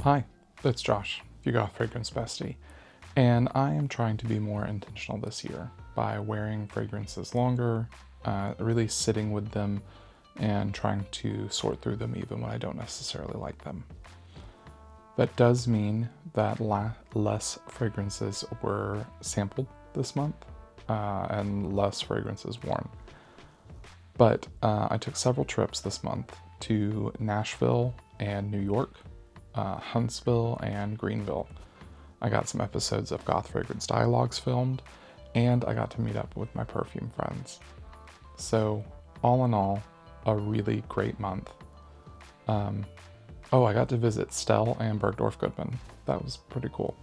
Hi, it's Josh, your Goth Fragrance Bestie, and I am trying to be more intentional this year by wearing fragrances longer, really sitting with them, and trying to sort through them even when I don't necessarily like them. That does mean that less fragrances were sampled this month, and less fragrances worn. But I took several trips this month to Nashville and New York, Huntsville and Greenville. I got some episodes of Goth Fragrance Dialogues filmed, and I got to meet up with my perfume friends. So, all in all, a really great month. I got to visit Stele and Bergdorf Goodman. That was pretty cool.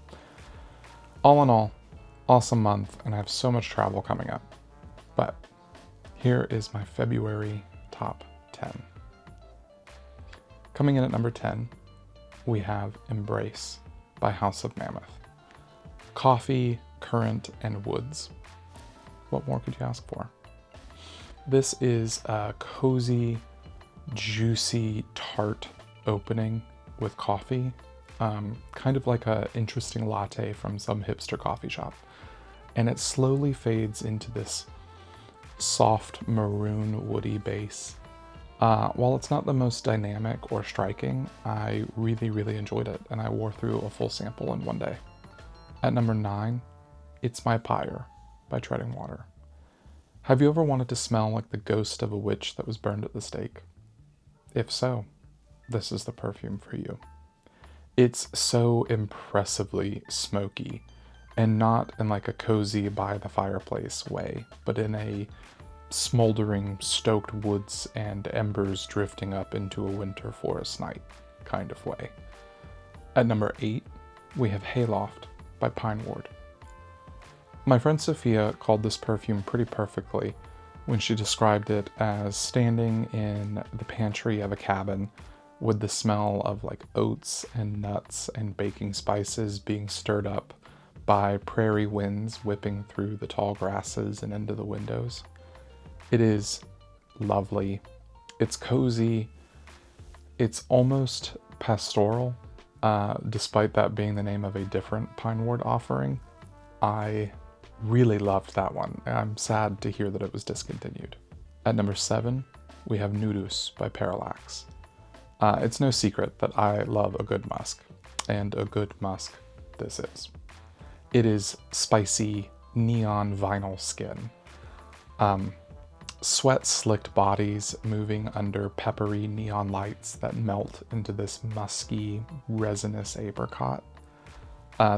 All in all, awesome month, and I have so much travel coming up. But here is my February top 10. Coming in at number 10, we have Embrace by House of Mammoth. Coffee, currant, and woods. What more could you ask for? This is a cozy, juicy, tart opening with coffee. Kind of like an interesting latte from some hipster coffee shop. And it slowly fades into this soft maroon woody base. While it's not the most dynamic or striking, I really enjoyed it, and I wore through a full sample in one day. At number 9, It's My Pyre by Treading Water. Have you ever wanted to smell like the ghost of a witch that was burned at the stake? If so, this is the perfume for you. It's so impressively smoky, and not in like a cozy by the fireplace way, but in a smoldering, stoked woods and embers drifting up into a winter forest night kind of way. At number 8, we have Hayloft by Pine Ward. My friend Sophia called this perfume pretty perfectly when she described it as standing in the pantry of a cabin with the smell of like oats and nuts and baking spices being stirred up by prairie winds whipping through the tall grasses and into the windows. It is lovely. It's cozy. It's almost pastoral, despite that being the name of a different Pine Ward offering. I really loved that one. I'm sad to hear that it was discontinued. At number 7, we have Nudus by Parallax. It's no secret that I love a good musk, and a good musk this is. It is spicy, neon vinyl skin. Sweat-slicked bodies moving under peppery neon lights that melt into this musky, resinous apricot.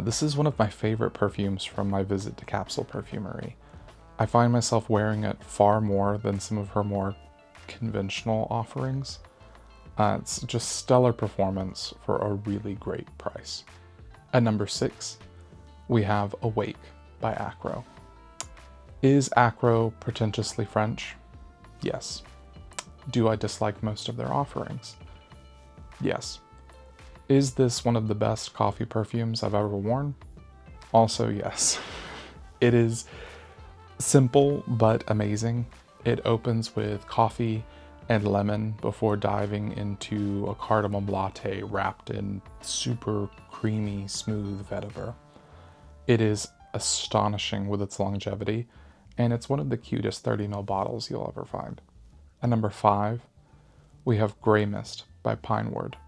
This is one of my favorite perfumes from my visit to Capsule Perfumery. I find myself wearing it far more than some of her more conventional offerings. It's just stellar performance for a really great price. At number 6, we have Awake by Acro. Is Acro pretentiously French? Yes. Do I dislike most of their offerings? Yes. Is this one of the best coffee perfumes I've ever worn? Also yes. It is simple but amazing. It opens with coffee and lemon before diving into a cardamom latte wrapped in super creamy, smooth vetiver. It is astonishing with its longevity, and it's one of the cutest 30ml bottles you'll ever find. At number 5, we have Grey Mist by Pine Ward.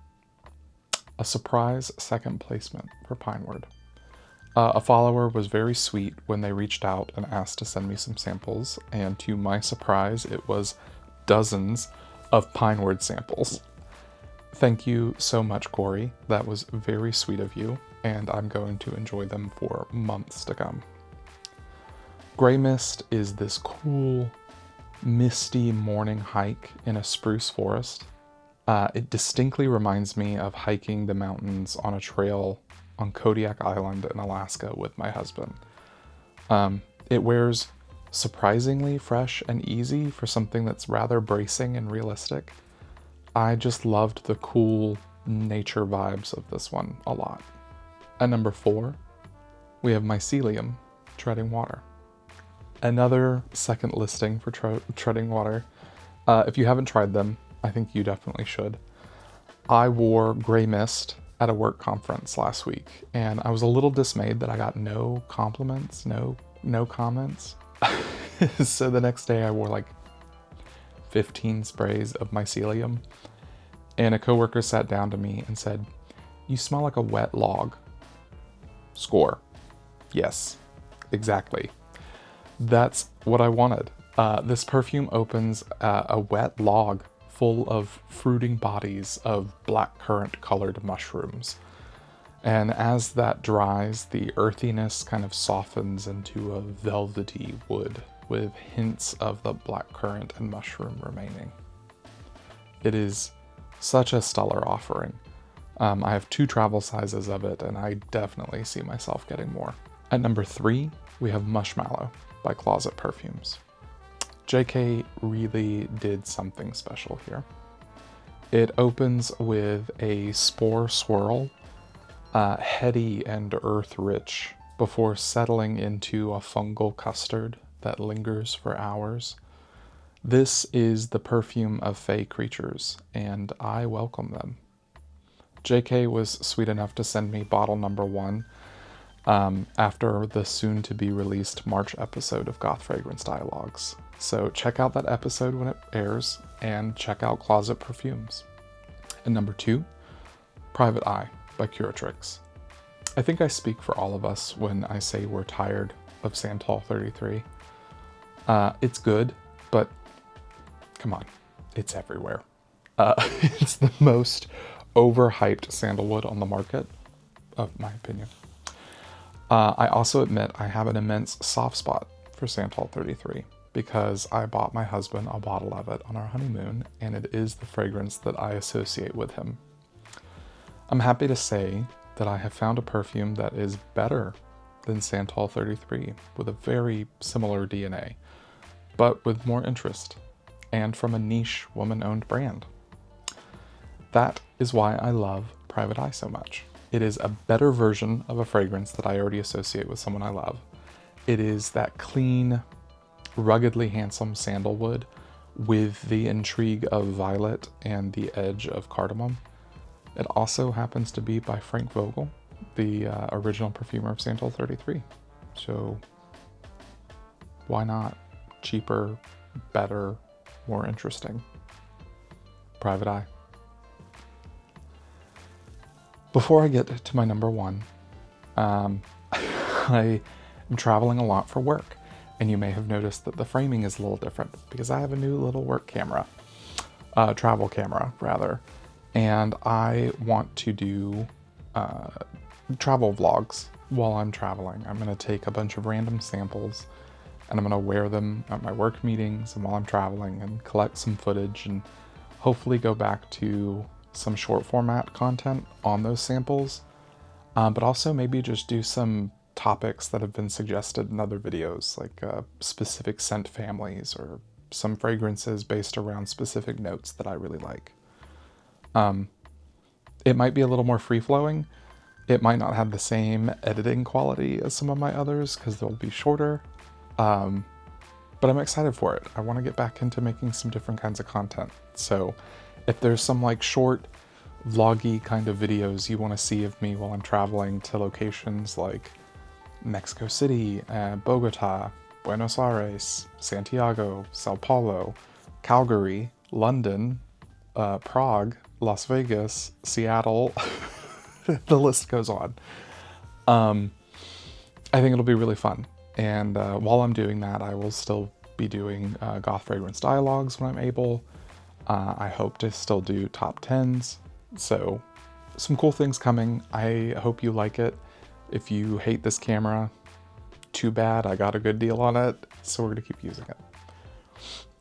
A surprise second placement for Pine Ward. A follower was very sweet when they reached out and asked to send me some samples, and to my surprise, it was dozens of Pine Ward samples. Thank you so much, Corey. That was very sweet of you, and I'm going to enjoy them for months to come. Grey Mist is this cool, misty morning hike in a spruce forest. It distinctly reminds me of hiking the mountains on a trail on Kodiak Island in Alaska with my husband. It wears surprisingly fresh and easy for something that's rather bracing and realistic. I just loved the cool nature vibes of this one a lot. At number 4, we have Mycelium, Treading Water. Another second listing for Treading Water. If you haven't tried them, I think you definitely should. I wore Grey Mist at a work conference last week, and I was a little dismayed that I got no compliments, no comments. So the next day I wore like 15 sprays of mycelium, and a coworker sat down to me and said, "You smell like a wet log." Score. Yes, exactly. That's what I wanted. This perfume opens a wet log full of fruiting bodies of blackcurrant colored mushrooms. And as that dries, the earthiness kind of softens into a velvety wood with hints of the blackcurrant and mushroom remaining. It is such a stellar offering. I have 2 travel sizes of it, and I definitely see myself getting more. At number 3, we have Mushmallow by Closet Perfumes. JK really did something special here. It opens with a spore swirl, heady and earth-rich, before settling into a fungal custard that lingers for hours. This is the perfume of fey creatures, and I welcome them. JK was sweet enough to send me bottle number 1 after the soon-to-be-released March episode of Goth Fragrance Dialogues. So check out that episode when it airs, and check out Closet Perfumes. And number 2, Private Eye by Curatrix. I think I speak for all of us when I say we're tired of Santal 33. It's good, but come on, it's everywhere. It's the most overhyped sandalwood on the market, of my opinion. I also admit I have an immense soft spot for Santal 33 because I bought my husband a bottle of it on our honeymoon, and it is the fragrance that I associate with him. I'm happy to say that I have found a perfume that is better than Santal 33 with a very similar DNA, but with more interest, and from a niche woman-owned brand. That is why I love Private Eye so much. It is a better version of a fragrance that I already associate with someone I love. It is that clean, ruggedly handsome sandalwood with the intrigue of violet and the edge of cardamom. It also happens to be by Frank Vogel, the original perfumer of Santal 33. So why not? Cheaper, better, more interesting. Private Eye. Before I get to my number 1, I am traveling a lot for work, and you may have noticed that the framing is a little different because I have a new little work camera, travel camera rather, and I want to do travel vlogs while I'm traveling. I'm going to take a bunch of random samples and I'm going to wear them at my work meetings and while I'm traveling and collect some footage and hopefully go back to some short format content on those samples, but also maybe just do some topics that have been suggested in other videos, like specific scent families or some fragrances based around specific notes that I really like. It might be a little more free-flowing. It might not have the same editing quality as some of my others because they'll be shorter, but I'm excited for it. I want to get back into making some different kinds of content. So if there's some like short vloggy kind of videos you want to see of me while I'm traveling to locations like Mexico City, Bogota, Buenos Aires, Santiago, Sao Paulo, Calgary, London, Prague, Las Vegas, Seattle, the list goes on. I think it'll be really fun. And while I'm doing that, I will still be doing Goth Fragrance Dialogues when I'm able. I hope to still do top 10s. So some cool things coming. I hope you like it. If you hate this camera, too bad. I got a good deal on it, so we're going to keep using it.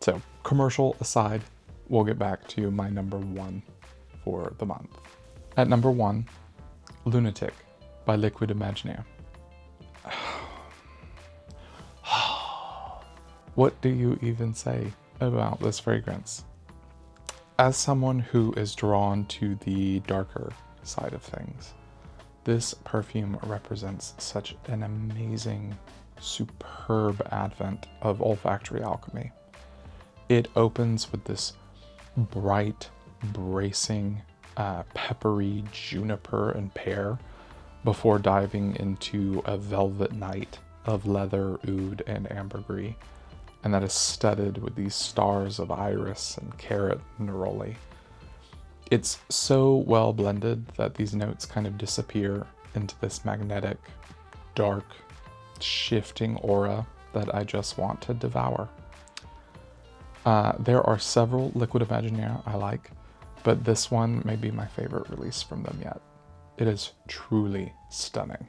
So commercial aside, we'll get back to my number 1 for the month. At number 1, Lunatic by Liquid Imaginaire. What do you even say about this fragrance? As someone who is drawn to the darker side of things, this perfume represents such an amazing, superb advent of olfactory alchemy. It opens with this bright, bracing peppery juniper and pear before diving into a velvet night of leather, oud, and ambergris, and that is studded with these stars of iris and carrot and neroli. It's so well blended that these notes kind of disappear into this magnetic, dark, shifting aura that I just want to devour. There are several Liquid Imaginaire I like, but this one may be my favorite release from them yet. It is truly stunning.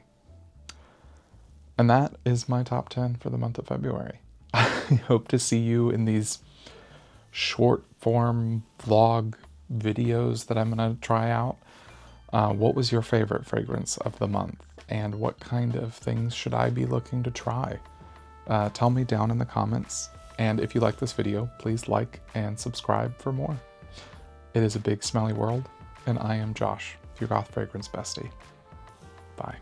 And that is my top 10 for the month of February. I hope to see you in these short form vlog videos that I'm going to try out. What was your favorite fragrance of the month? And what kind of things should I be looking to try? Tell me down in the comments. And if you like this video, please like and subscribe for more. It is a big smelly world, and I am Josh, your Goth Fragrance Bestie. Bye.